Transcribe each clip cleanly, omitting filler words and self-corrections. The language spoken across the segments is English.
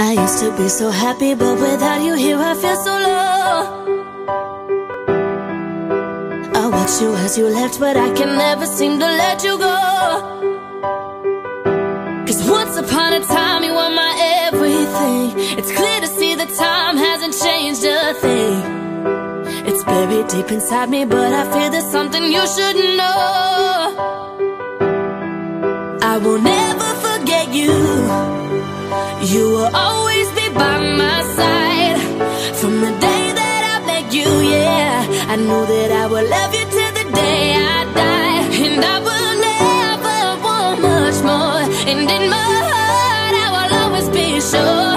I used to be so happy, but without you here I feel so low. I watched you as you left, but I can never seem to let you go. Cause once upon a time you were my everything. It's clear to see that time hasn't changed a thing. It's buried deep inside me, but I feel there's something you should know. I will never forget you. You will always be by my side. From the day that I met you, yeah, I knew that I would love you till the day I die. And I will never want much more. And in my heart I will always be sure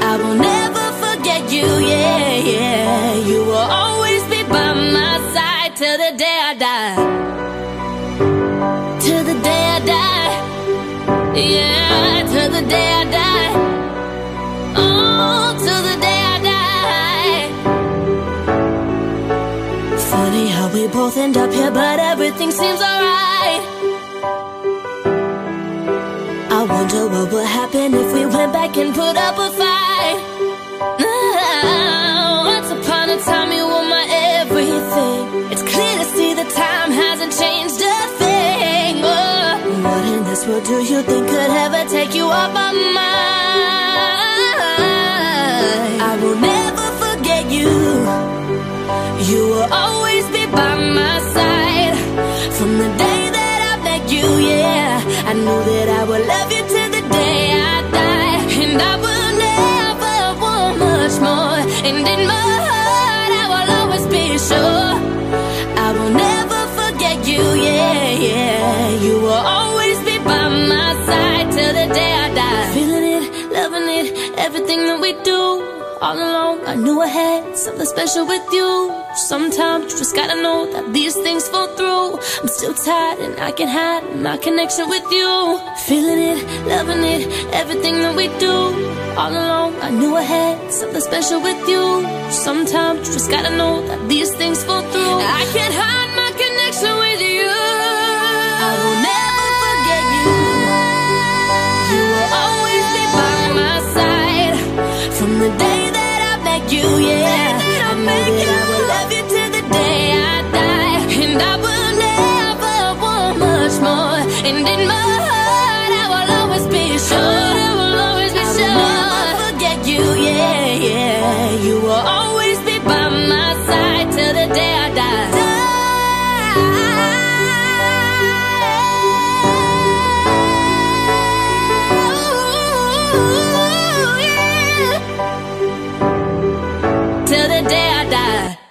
I will never forget you, yeah, yeah. You will always be by my side till the day I die. Till the day I die. Yeah, till the day I die. Oh, till the day I die. Funny how we both end up here, but everything seems alright. I wonder what would happen if we went back and put up a fight. Once upon a time you were my everything. It's clear to see that time hasn't changed a thing. What in this world do you think could ever take you off my mind? I will never forget you. You will always be by my side. From the day that I met you, yeah, I knew that I would love you till the day I die. And I will never want much more. And in my heart I will always be sure I will never forget you, yeah, yeah. You will always be by my side till the day I die. Feeling it, loving it, everything that we do. All along I knew I had something special with you. Sometimes you just gotta know that these things fall through. I'm still tired and I can hide my connection with you. Feeling it, loving it, everything that we do. All along I knew I had something special with you. Sometimes you just gotta know that these things fall through. I can't hide my connection with you. I will never forget you. You will always be by my side. From the day that I met you, yeah, I knew that I would love you till the day I die. And I will never want much more. And in my heart I will always be sure I will always be sure I will never forget you, yeah, yeah. You will always be by my side till the day I die. Till the day I die.